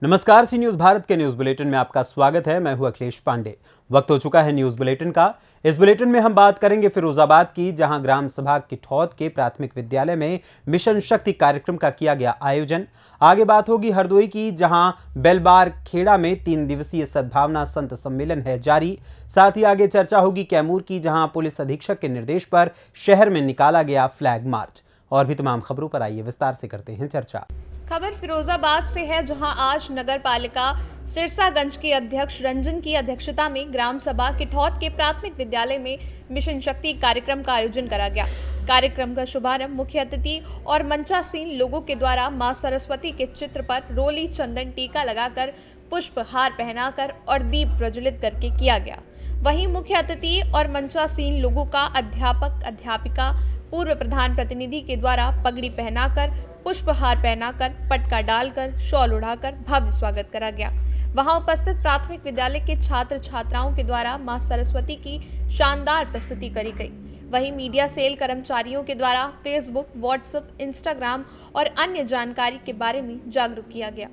नमस्कार, सी न्यूज भारत के news bulletin में आपका स्वागत है। मैं हूं अखिलेश पांडे। वक्त हो चुका है न्यूज बुलेटिन का। इस बुलेटिन में हम बात करेंगे फिरोजाबाद की, जहां ग्राम सभा किठौत के प्राथमिक विद्यालय में मिशन शक्ति कार्यक्रम का किया गया आयोजन। आगे बात होगी हरदोई की, जहां बेलबार खेड़ा में 3 दिवसीय सद्भावना संत सम्मेलन है जारी। साथ ही आगे चर्चा होगी कैमूर की, जहां पुलिस अधीक्षक के निर्देश पर शहर में निकाला गया फ्लैग मार्च। और भी तमाम खबरों पर आइए विस्तार से करते हैं चर्चा। खबर फिरोजाबाद से है, जहां आज नगर पालिका सिरसागंज के अध्यक्ष रंजन की अध्यक्षता में ग्राम सभा किठौत के प्राथमिक विद्यालय में मिशन शक्ति कार्यक्रम का आयोजन करा गया। कार्यक्रम का शुभारंभ मुख्य अतिथि और मंचासीन लोगों के द्वारा मां सरस्वती के चित्र पर रोली चंदन टीका लगाकर, पुष्प हार पहनाकर और दीप प्रज्वलित करके किया गया। वहीं मुख्य अतिथि और मंचासीन लोगों का अध्यापक, अध्यापिका, पूर्व प्रधान प्रतिनिधि के द्वारा पगड़ी पहनाकर, पुष्पहार पहनाकर, पटका डालकर, शॉल उड़ाकर भव्य स्वागत करा गया। वहां उपस्थित प्राथमिक विद्यालय के छात्र छात्राओं के द्वारा मां सरस्वती की शानदार प्रस्तुति करी गई। वहीं मीडिया सेल कर्मचारियों के द्वारा फेसबुक, व्हाट्सएप, इंस्टाग्राम और अन्य जानकारी के बारे में जागरूक किया गया।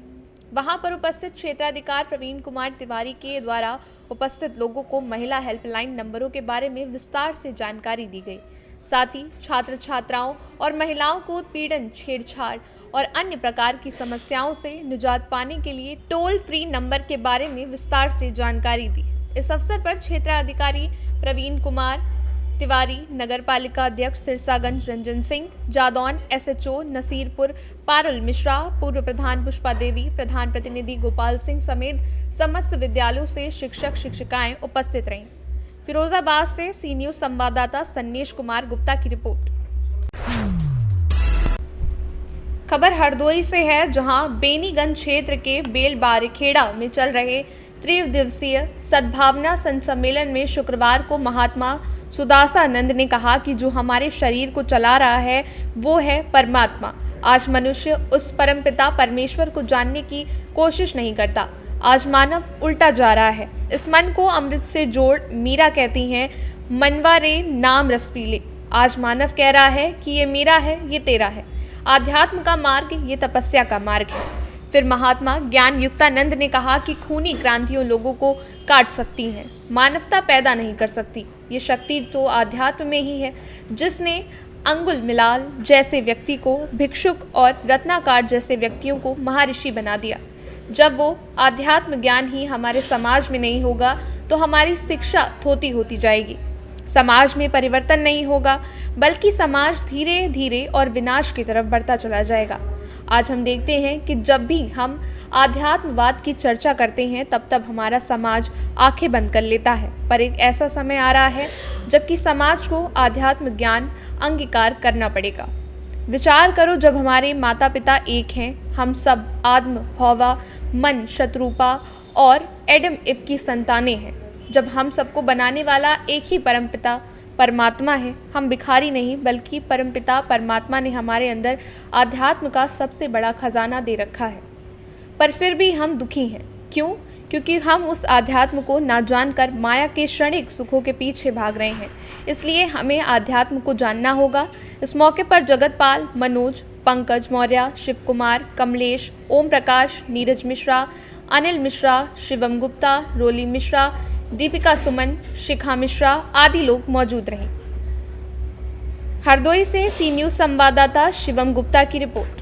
वहां पर उपस्थित क्षेत्राधिकारी प्रवीण कुमार तिवारी के द्वारा उपस्थित लोगों को महिला हेल्पलाइन नंबरों के बारे में विस्तार से जानकारी दी गई। साथ ही छात्र छात्राओं और महिलाओं को उत्पीड़न, छेड़छाड़ और अन्य प्रकार की समस्याओं से निजात पाने के लिए टोल फ्री नंबर के बारे में विस्तार से जानकारी दी। इस अवसर पर क्षेत्राधिकारी प्रवीण कुमार तिवारी, नगर पालिका अध्यक्ष सिरसागंज रंजन सिंह, जादौन SHO नसीरपुर पारुल मिश्रा, पूर्व प्रधान पुष्पा देवी, प्रधान प्रतिनिधि गोपाल सिंह समेत समस्त विद्यालयों से शिक्षक शिक्षिकाएं उपस्थित रहीं। फिरोजाबाद से सी न्यूज संवाददाता सन्नेश कुमार गुप्ता की रिपोर्ट। खबर हरदोई से है, जहां बेनीगंज क्षेत्र के बेलबारखेड़ा में चल रहे त्रिदिवसीय सद्भावना संत सम्मेलन में शुक्रवार को महात्मा सुदासानंद ने कहा कि जो हमारे शरीर को चला रहा है वो है परमात्मा। आज मनुष्य उस परमपिता परमेश्वर को जानने की कोशिश नहीं करता। आज मानव उल्टा जा रहा है। इस मन को अमृत से जोड़, मीरा कहती हैं, मनवा रे नाम रस पी ले। आज मानव कह रहा है कि ये मेरा है, ये तेरा है। आध्यात्म का मार्ग ये तपस्या का मार्ग है। फिर महात्मा ज्ञान युक्तानंद ने कहा कि खूनी क्रांतियों लोगों को काट सकती हैं, मानवता पैदा नहीं कर सकती। ये शक्ति तो आध्यात्म में ही है, जिसने अंगुल मिलाल जैसे व्यक्ति को भिक्षुक और रत्नाकार जैसे व्यक्तियों को महर्षि बना दिया। जब वो आध्यात्म ज्ञान ही हमारे समाज में नहीं होगा तो हमारी शिक्षा थोती होती जाएगी। समाज में परिवर्तन नहीं होगा, बल्कि समाज धीरे धीरे और विनाश की तरफ बढ़ता चला जाएगा। आज हम देखते हैं कि जब भी हम आध्यात्मवाद की चर्चा करते हैं तब हमारा समाज आंखें बंद कर लेता है। पर एक ऐसा समय आ रहा है जबकि समाज को आध्यात्म ज्ञान अंगीकार करना पड़ेगा। विचार करो, जब हमारे माता पिता एक हैं, हम सब आदम, हौवा, मन, शत्रुपा और एडम इव की संतानें हैं। जब हम सबको बनाने वाला एक ही परमपिता परमात्मा है, हम भिखारी नहीं बल्कि परमपिता परमात्मा ने हमारे अंदर आध्यात्म का सबसे बड़ा खजाना दे रखा है। पर फिर भी हम दुखी हैं। क्यों? क्योंकि हम उस आध्यात्म को ना जानकर माया के क्षणिक सुखों के पीछे भाग रहे हैं। इसलिए हमें आध्यात्म को जानना होगा। इस मौके पर जगतपाल, मनोज, पंकज मौर्य, शिव कुमार, कमलेश, ओम प्रकाश, नीरज मिश्रा, अनिल मिश्रा, शिवम गुप्ता, रोली मिश्रा, दीपिका सुमन, शिखा मिश्रा आदि लोग मौजूद रहे। हरदोई से सी न्यूज संवाददाता शिवम गुप्ता की रिपोर्ट।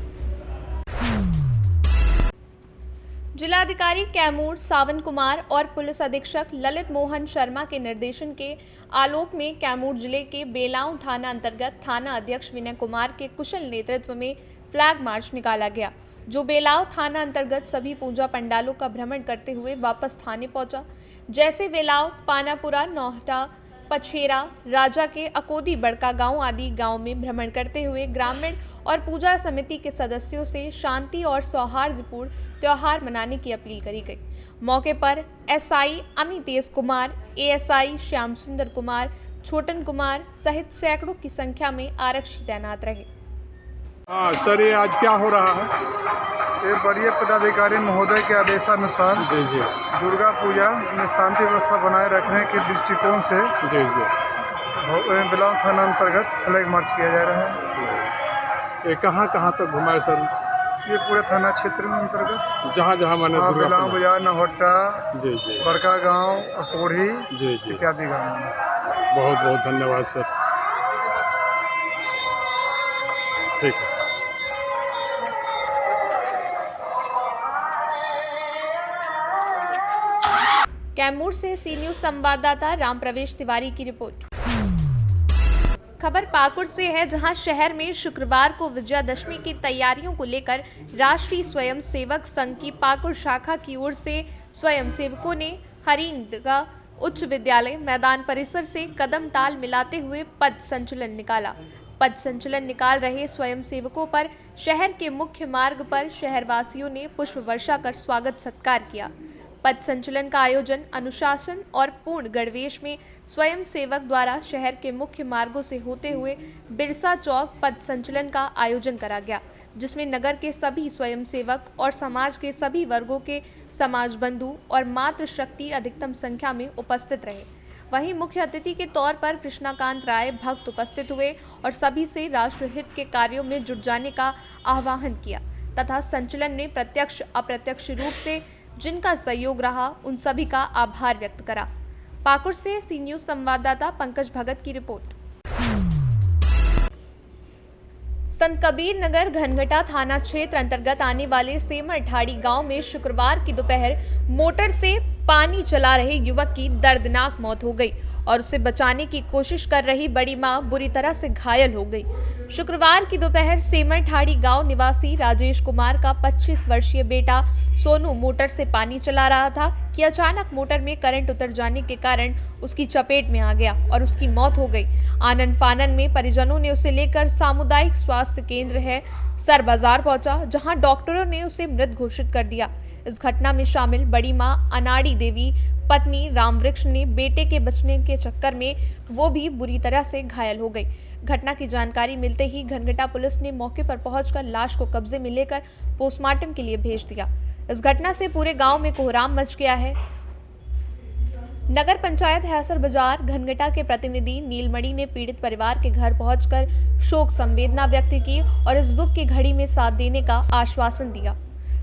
जिलाधिकारी कैमूर सावन कुमार और पुलिस अधीक्षक ललित मोहन शर्मा के निर्देशन के आलोक में कैमूर जिले के बेलांव थाना अंतर्गत थाना अध्यक्ष विनय कुमार के कुशल नेतृत्व में फ्लैग मार्च निकाला गया, जो बेलांव थाना अंतर्गत सभी पूजा पंडालों का भ्रमण करते हुए वापस थाने पहुंचा। जैसे बेलांव, पानापुरा, नौहटा, पछेरा, राजा के अकोदी बड़का गांव आदि गांव में भ्रमण करते हुए ग्रामीण और पूजा समिति के सदस्यों से शांति और सौहार्दपूर्ण त्योहार मनाने की अपील करी गई। मौके पर SI अमितेश कुमार, ASI श्याम सुंदर कुमार, छोटन कुमार सहित सैकड़ों की संख्या में आरक्षी तैनात रहे। हाँ सर, ये आज क्या हो रहा है? ये बड़े पदाधिकारी महोदय के आदेशानुसार जी दुर्गा पूजा में शांति व्यवस्था बनाए रखने के दृष्टिकोण से जी बेलांव थाना अंतर्गत फ्लैग मार्च किया जा रहा है। ये कहाँ कहाँ तक घुमाए सर? ये पूरे थाना क्षेत्र में अंतर्गत जहाँ जहाँ मैंने दुर्गा बिलाव पूजा। बाजार, नहोट्टा, जी जी बड़का गांव, अकोढ़ी जी जी, इत्यादि गाँव में। बहुत बहुत धन्यवाद सर। ठीक है सर। कैमूर से सी न्यूज संवाददाता राम प्रवेश तिवारी की रिपोर्ट। खबर पाकुड़ से है, जहां शहर में शुक्रवार को विजयादशमी की तैयारियों को लेकर राष्ट्रीय स्वयं सेवक संघ की पाकुड़ शाखा की ओर से स्वयं सेवकों ने हरिंगा उच्च विद्यालय मैदान परिसर से कदम ताल मिलाते हुए पद संचलन निकाला। पद संचलन निकाल रहे स्वयं सेवकों पर शहर के मुख्य मार्ग पर शहरवासियों ने पुष्प वर्षा कर स्वागत सत्कार किया। पद संचलन का आयोजन अनुशासन और पूर्ण गणवेश में स्वयं सेवक द्वारा शहर के मुख्य मार्गों से होते हुए बिरसा चौक पद संचलन का आयोजन करा गया, जिसमें नगर के सभी स्वयं सेवक और समाज के सभी वर्गों के समाज बंधु और मातृशक्ति अधिकतम संख्या में उपस्थित रहे। वहीं मुख्य अतिथि के तौर पर कृष्णाकांत राय भक्त उपस्थित हुए और सभी से राष्ट्रहित के कार्यों में जुट जाने का आह्वान किया तथा संचलन में प्रत्यक्ष अप्रत्यक्ष रूप से जिनका सहयोग रहा उन सभी का आभार व्यक्त करा। पाकुड़ से सी न्यूज संवाददाता पंकज भगत की रिपोर्ट। संत कबीर नगर घनघटा थाना क्षेत्र अंतर्गत आने वाले सेमर ढाड़ी गांव में शुक्रवार की दोपहर मोटर से पानी चला रहे युवक की दर्दनाक मौत हो गई और उसे बचाने की कोशिश कर रही बड़ी मां बुरी तरह से घायल हो गई। शुक्रवार की दोपहर सेमर ढाड़ी गांव निवासी राजेश कुमार का 25 वर्षीय बेटा सोनू मोटर से पानी चला रहा था कि अचानक मोटर में करंट उतर जाने के कारण उसकी चपेट में आ गया और उसकी मौत हो गई। आनन फानन में परिजनों ने उसे लेकर सामुदायिक स्वास्थ्य केंद्र है सर बाजार पहुंचा, जहां डॉक्टरों ने उसे मृत घोषित कर दिया। इस घटना में शामिल बड़ी मां अनाड़ी देवी पत्नी रामवृक्ष ने बेटे के बचने के चक्कर में वो भी बुरी तरह से घायल हो गई। घटना की जानकारी मिलते ही घनघटा पुलिस ने मौके पर पहुंचकर लाश को कब्जे में लेकर पोस्टमार्टम के लिए भेज दिया। इस घटना से पूरे गांव में कोहराम मच गया है। नगर पंचायत हैसर बाजार घनघटा के प्रतिनिधि नीलमणि ने पीड़ित परिवार के घर पहुंचकर शोक संवेदना व्यक्त की और इस दुख की घड़ी में साथ देने का आश्वासन दिया।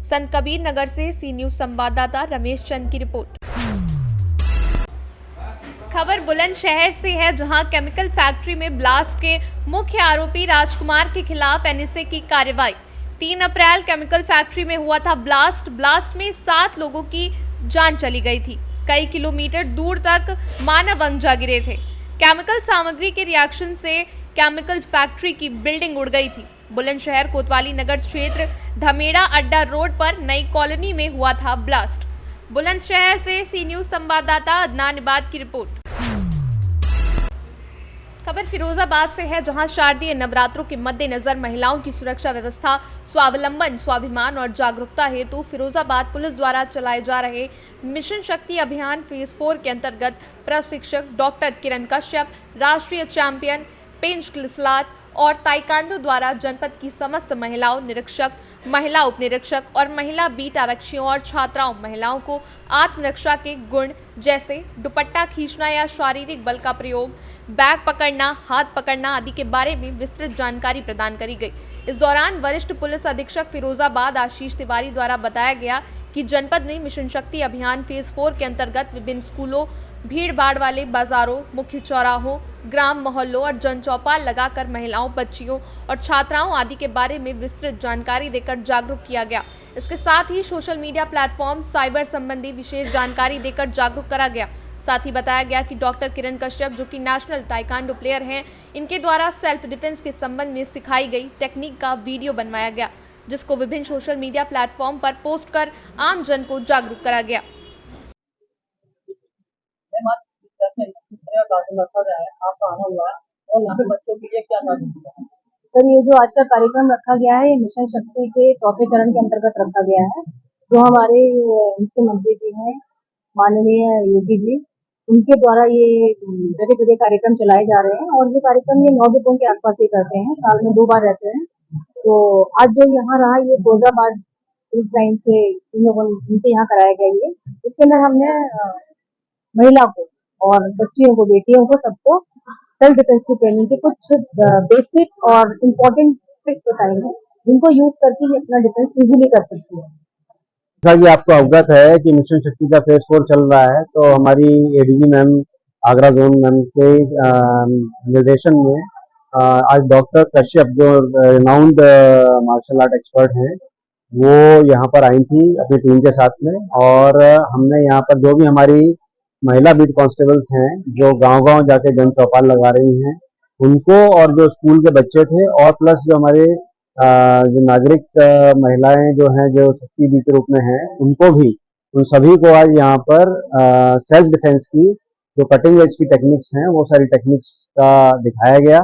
संत कबीर नगर से सी न्यूज संवाददाता रमेश चंद की रिपोर्ट। खबर बुलंदशहर से है, जहां केमिकल फैक्ट्री में ब्लास्ट के मुख्य आरोपी राजकुमार के खिलाफ एनएसए की कार्रवाई। 3 अप्रैल केमिकल फैक्ट्री में हुआ था ब्लास्ट में 7 लोगों की जान चली गई थी। कई किलोमीटर दूर तक मानव अंग जा गिरे थे। केमिकल सामग्री के रिएक्शन से केमिकल फैक्ट्री की बिल्डिंग उड़ गई थी। बुलंदशहर कोतवाली नगर क्षेत्र धमेड़ा अड्डा रोड पर नई कॉलोनी में हुआ था ब्लास्ट। बुलंदशहर से सी न्यूज संवाददाता अदनान इबाद की रिपोर्ट। खबर फिरोजाबाद से है, जहां शारदीय नवरात्रों के मद्देनजर महिलाओं की सुरक्षा व्यवस्था, स्वावलंबन, स्वाभिमान और जागरूकता हेतु फिरोजाबाद पुलिस द्वारा चलाए जा रहे मिशन शक्ति अभियान फेज 4 के अंतर्गत प्रशिक्षक डॉक्टर किरण कश्यप, राष्ट्रीय चैंपियन पेंच किस्लात और ताइक्वांडो द्वारा जनपद की समस्त महिलाओं निरीक्षक, महिला उप निरीक्षक और महिला बीट आरक्षियों और छात्राओं महिलाओं को आत्मरक्षा के गुण जैसे दुपट्टा खींचना या शारीरिक बल का प्रयोग, बैग पकड़ना, हाथ पकड़ना आदि के बारे में विस्तृत जानकारी प्रदान करी गई। इस दौरान वरिष्ठ पुलिस अधीक्षक फिरोजाबाद आशीष तिवारी द्वारा बताया गया कि जनपद में मिशन शक्ति अभियान फेज 4 के अंतर्गत विभिन्न स्कूलों, भीड़ भाड़ वाले बाजारों, मुख्य चौराहों, ग्राम मोहल्लों और जन चौपाल लगाकर महिलाओं, बच्चियों और छात्राओं आदि के बारे में विस्तृत जानकारी देकर जागरूक किया गया। इसके साथ ही सोशल मीडिया प्लेटफॉर्म, साइबर संबंधी विशेष जानकारी देकर जागरूक करा गया। साथ ही बताया गया कि डॉक्टर किरण कश्यप, जो कि नेशनल ताइक्वांडो प्लेयर हैं, इनके द्वारा सेल्फ डिफेंस के संबंध में सिखाई गई टेक्निक का वीडियो बनवाया गया, जिसको विभिन्न सोशल मीडिया प्लेटफॉर्म पर पोस्ट कर आम जन को जागरूक करा गया। सर, ये जो आज का कार्यक्रम रखा गया है, ये मिशन शक्ति के 4थे चरण के अंतर्गत रखा गया है। जो हमारे मुख्यमंत्री जी हैं, माननीय योगी जी, उनके द्वारा ये जगह जगह कार्यक्रम चलाए जा रहे हैं और ये कार्यक्रम ये 9 डिपों के आसपास ही करते हैं, साल में 2 बार रहते हैं। तो आज जो यहाँ रहा, ये फिरोजाबाद पुलिस लाइन से उनके यहाँ कराया गया। ये इसके अंदर हमने महिला को और बच्चियों को, बेटियों को, सबको सेल्फ डिफेंस की ट्रेनिंग के कुछ बेसिक और इम्पोर्टेंट ट्रिक्स बताए हैं, जिनको यूज करके ये अपना डिफेंस इजीली कर सकती है। जैसा कि आपको अवगत है कि मिशन शक्ति का फेज 4 चल रहा है, तो हमारी ADG ma'am, Agra zone ma'am के निर्देशन में आज डॉक्टर कश्यप, जो रिनाउंड मार्शल आर्ट एक्सपर्ट हैं, वो यहाँ पर आई थी अपनी टीम के साथ में। और हमने यहाँ पर जो भी हमारी महिला बीट कांस्टेबल्स हैं, जो गांव-गांव जाके जन चौपाल लगा रही हैं, उनको, और जो स्कूल के बच्चे थे, और प्लस जो हमारे जो नागरिक महिलाएं जो हैं, जो शक्ति दी के रूप में हैं, उनको भी, उन सभी को आज यहाँ पर सेल्फ डिफेंस की जो कटिंग एज की टेक्निक्स हैं, वो सारी टेक्निक्स का दिखाया गया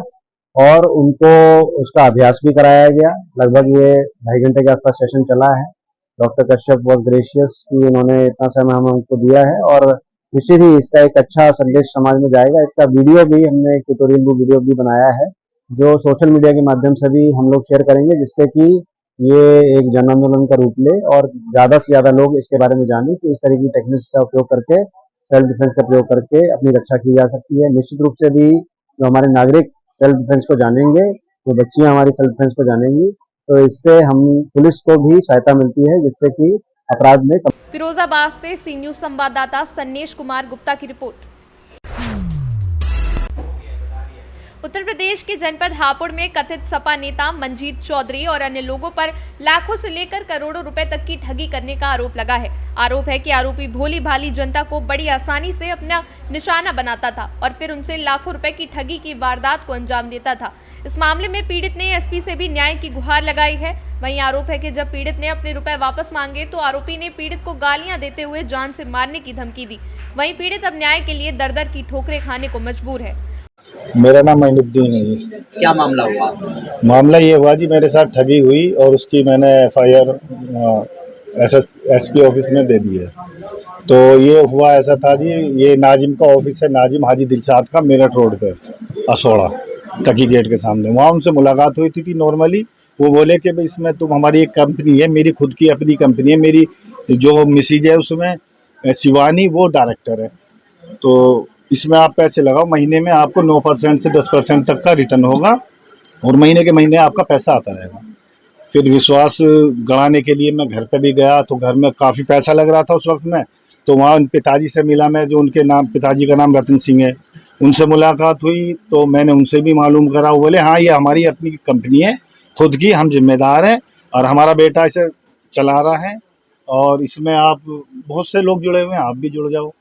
और उनको उसका अभ्यास भी कराया गया। लगभग ये 2.5 घंटे के आसपास सेशन चला है। डॉक्टर कश्यप बहुत ग्रेशियस कि उन्होंने इतना समय हमको दिया है और निश्चित ही इसका एक अच्छा संदेश समाज में जाएगा। इसका वीडियो भी हमने, एक ट्यूटोरियल वीडियो भी बनाया है, जो सोशल मीडिया के माध्यम से भी हम लोग शेयर करेंगे, जिससे कि ये एक जन आंदोलन का रूप ले और ज़्यादा से ज़्यादा लोग इसके बारे में जानें कि इस तरह की टेक्निक्स का उपयोग करके, सेल्फ डिफेंस का प्रयोग करके अपनी रक्षा की जा सकती है। निश्चित रूप से भी जो हमारे नागरिक सेल्फ डिफेंस को जानेंगे, जो बच्चियां हमारी सेल्फ डिफेंस को जानेंगी, तो इससे हम पुलिस को भी सहायता मिलती है, जिससे कि अपराध में। फिरोजाबाद से सी न्यूज संवाददाता सन्नेश कुमार गुप्ता की रिपोर्ट। उत्तर प्रदेश के जनपद हापुड़ में कथित सपा नेता मंजीत चौधरी और अन्य लोगों पर लाखों से लेकर करोड़ों रुपए तक की ठगी करने का आरोप लगा है। आरोप है कि आरोपी भोली भाली जनता को बड़ी आसानी से अपना निशाना बनाता था और फिर उनसे लाखों रुपए की ठगी की वारदात को अंजाम देता था। इस मामले में पीड़ित ने एसपी से भी न्याय की गुहार लगाई है। वहीं आरोप है कि जब पीड़ित ने अपने रुपए वापस मांगे तो आरोपी ने पीड़ित को गालियां देते हुए जान से मारने की धमकी दी। वहीं पीड़ित अब न्याय के लिए दर-दर की ठोकरें खाने को मजबूर है। मेरा नाम मोइनुद्दीन है जी। क्या मामला हुआ? मामला ये हुआ जी, मेरे साथ ठगी हुई और उसकी मैंने एफआईआर एसपी ऑफिस में दे दी है। तो ये हुआ ऐसा था जी, ये नाजिम का ऑफिस है, नाजिम हाजी दिलशाद का, मेरठ रोड पे, असोड़ा टकी गेट के सामने। वहाँ उनसे मुलाकात हुई थी नॉर्मली। वो बोले कि भाई इसमें तुम, हमारी एक कंपनी है, मेरी खुद की अपनी कंपनी है, मेरी जो मिसेज है उसमें शिवानी, वो डायरेक्टर है, तो इसमें आप पैसे लगाओ, महीने में आपको 9% से 10% तक का रिटर्न होगा और महीने के महीने आपका पैसा आता रहेगा। फिर विश्वास गढ़ाने के लिए मैं घर पे भी गया, तो घर में काफ़ी पैसा लग रहा था उस वक्त में। तो वहाँ उन पिताजी से मिला मैं, जो उनके नाम, पिताजी का नाम रतन सिंह है, उनसे मुलाकात हुई। तो मैंने उनसे भी मालूम करा। वो बोले हाँ, ये हमारी अपनी कंपनी है, खुद की, हम जिम्मेदार हैं और हमारा बेटा इसे चला रहा है और इसमें आप, बहुत से लोग जुड़े हुए हैं, आप भी जुड़ जाओ।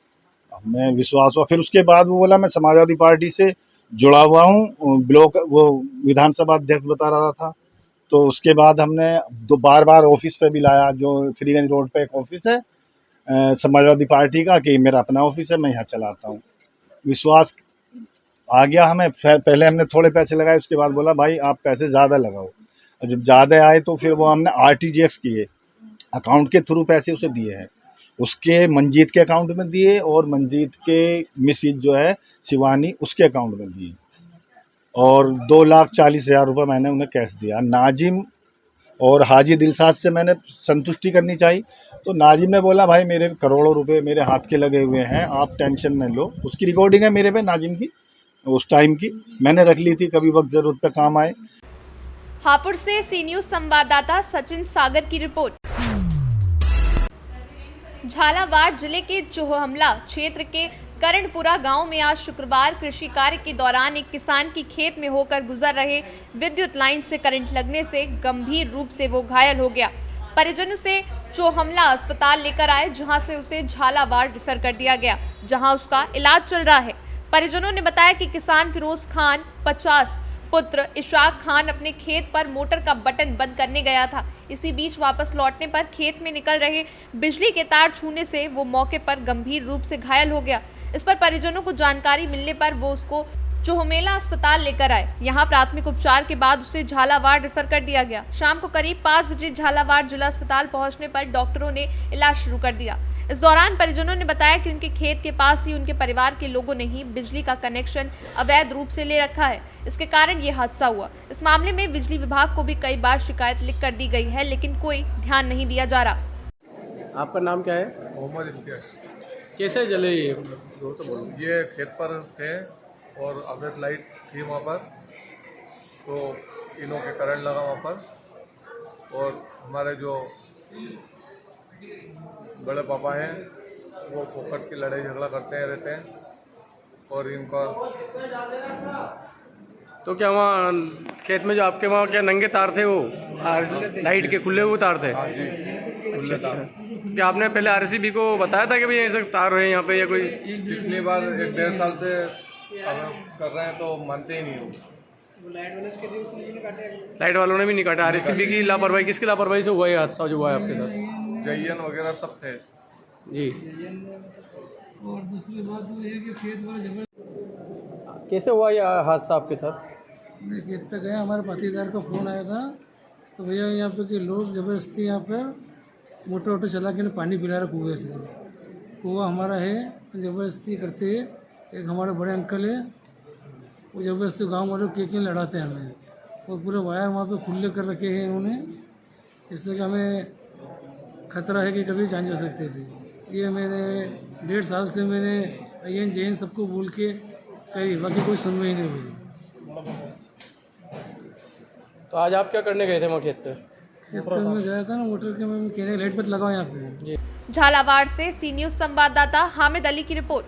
मैं विश्वास हुआ। फिर उसके बाद वो बोला मैं समाजवादी पार्टी से जुड़ा हुआ हूँ, ब्लॉक, वो विधानसभा अध्यक्ष बता रहा था। तो उसके बाद हमने बार बार ऑफिस पे भी लाया, जो श्रीगंज रोड पे एक ऑफिस है समाजवादी पार्टी का, कि मेरा अपना ऑफिस है, मैं यहाँ चलाता हूँ। विश्वास आ गया हमें। पहले हमने थोड़े पैसे लगाए, उसके बाद बोला भाई आप पैसे ज़्यादा लगाओ। और जब ज़्यादा आए तो फिर वो हमने RTGS किए, अकाउंट के थ्रू पैसे उसे दिए हैं, उसके मंजीत के अकाउंट में दिए और मंजीत के मिसेज जो है शिवानी, उसके अकाउंट में दिए और 2,40,000 रुपये मैंने उन्हें कैश दिया। नाजिम और हाजी दिलशाद से मैंने संतुष्टि करनी चाहिए, तो नाजिम ने बोला भाई मेरे करोड़ों रुपए मेरे हाथ के लगे हुए हैं, आप टेंशन न लो। उसकी रिकॉर्डिंग है मेरे पे, नाजिम की, उस टाइम की मैंने रख ली थी, कभी वक्त ज़रूरत पे काम आए। हापुड़ से सी न्यूज संवाददाता सचिन सागर की रिपोर्ट। झालावाड़ जिले के चोहमला क्षेत्र के करणपुरा गांव में आज शुक्रवार कृषि कार्य के दौरान एक किसान की खेत में होकर गुजर रहे विद्युत लाइन से करंट लगने से गंभीर रूप से वो घायल हो गया। परिजन उसे चोहमला अस्पताल लेकर आए, जहां से उसे झालावाड़ रेफर कर दिया गया, जहां उसका इलाज चल रहा है। परिजनों ने बताया कि किसान फिरोज खान 50 पुत्र इशाक खान अपने खेत पर मोटर का बटन बंद करने गया था। इसी बीच वापस लौटने पर खेत में निकल रहे बिजली के तार छूने से वो मौके पर गंभीर रूप से घायल हो गया। इस पर परिजनों को जानकारी मिलने पर वो उसको चोहमेला अस्पताल लेकर आए। यहां प्राथमिक उपचार के बाद उसे झालावाड़ रेफर कर दिया गया। शाम को करीब 5 बजे झालावाड़ जिला अस्पताल पहुंचने पर डॉक्टरों ने इलाज शुरू कर दिया। इस दौरान परिजनों ने बताया कि उनके खेत के पास ही उनके परिवार के लोगों ने ही बिजली का कनेक्शन अवैध रूप से ले रखा है, इसके कारण ये हादसा हुआ। इस मामले में बिजली विभाग को भी कई बार शिकायत लिख कर दी गई है, लेकिन कोई ध्यान नहीं दिया जा रहा। आपका नाम क्या है? मोहम्मद इम्तियाज। कैसे जले ये? तो बोलो। ये खेत पर थे और अवैध लाइट थी वहाँ पर, तो इनों के करंट लगा वहाँ पर और हमारे जो बड़े पापा हैं वो फोकट की लड़ाई झगड़ा करते रहते हैं और इनका तो क्या वहाँ खेत में जो आपके वहाँ क्या नंगे तार थे वो लाइट के खुले हुए तार थे? हाँ जी खुले तार। क्या आपने पहले आरसीबी को बताया था कि भाई ऐसे तार है यहाँ पे या कोई? पिछली बार 1-1.5 साल से अब कर रहे हैं तो मानते ही नहीं हो। लाइट वालों ने भी नहीं काटा। आरसीबी की लापरवाही, किसकी लापरवाही से हुआ ये हादसा जो हुआ है आपके साथ? जयन वगैरह सब थे जी। और दूसरी बात वो है कि खेत वाला जबर कैसे हुआ ये हादसा आपके साथ? मैं खेत पे गया, हमारे पाटीदार का फ़ोन आया था तो भैया यहाँ पे के लोग ज़बरदस्ती यहाँ पे मोटर वोटर चला के पानी पिला रहा कुएँ से। कुआँ हमारा है, ज़बरदस्ती करते हैं। एक हमारे बड़े अंकल है वो ज़बरदस्ती गांव वालों के लड़ाते हैं हमें, और पूरे वायर वहाँ पे खुले कर रखे हैं इन्होंने, इससे कि हमें खतरा है कि कभी जान जा सकती थी। ये मैंने 1.5 साल से मैंने अयन जैन सबको बोल के कही, बाकी कोई सुनवाई नहीं हुई। तो आज आप क्या करने गए थे वहाँ खेत पे? खेत पे मैं गया था ना, मोटर के मैं कहने लाइट बत लगाओ यहाँ पे। झालावाड़ से सी न्यूज संवाददाता हामिद अली की रिपोर्ट।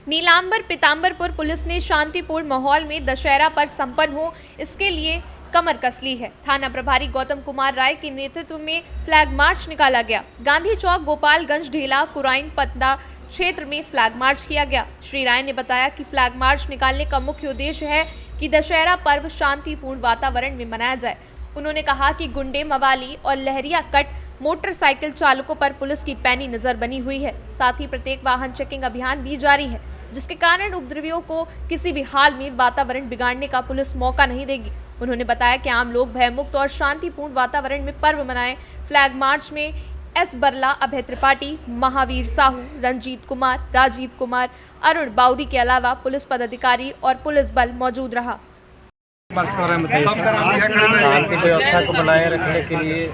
नीलांबर पीताम्बरपुर पुलिस ने शांतिपूर्ण माहौल में दशहरा पर संपन्न हो इसके लिए कमर कस ली है। थाना प्रभारी गौतम कुमार राय के नेतृत्व में फ्लैग मार्च निकाला गया। गांधी चौक, गोपालगंज, ढेला, कुराइन, पतना क्षेत्र में फ्लैग मार्च किया गया। श्री राय ने बताया कि फ्लैग मार्च निकालने का मुख्य उद्देश्य है कि दशहरा पर्व शांतिपूर्ण वातावरण में मनाया जाए। उन्होंने कहा कि गुंडे, मवाली और लहरिया कट मोटरसाइकिल चालकों पर पुलिस की पैनी नजर बनी हुई है। साथ ही प्रत्येक वाहन चेकिंग अभियान भी जारी है, जिसके कारण उपद्रवियों को किसी भी हाल में वातावरण बिगाड़ने का पुलिस मौका नहीं देगी। उन्होंने बताया कि आम लोग भयमुक्त और शांतिपूर्ण वातावरण में पर्व मनाएं। फ्लैग मार्च में एस बरला, अभय त्रिपाठी, महावीर साहू, रंजीत कुमार, राजीव कुमार, अरुण बाउरी के अलावा पुलिस पदाधिकारी और पुलिस बल मौजूद रहा। शांति व्यवस्था को बनाए रखने के लिए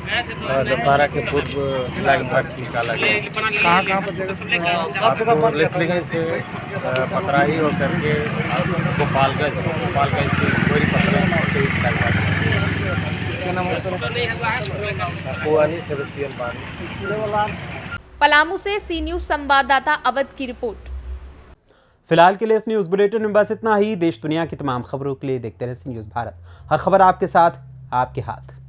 दशहरा के पूर्व फ्लैग मार्च निकाला गया। कहाँ पर लेसलीगंज से पतराही होकर के गोपालगंज से कोई Patrahi flag march. Sebastian park. Palamu से सी न्यूज संवाददाता अवध की रिपोर्ट। फिलहाल के लिए इस न्यूज बुलेटिन में बस इतना ही। देश दुनिया की तमाम खबरों के लिए देखते रहें सी न्यूज भारत। हर खबर आपके साथ, आपके हाथ।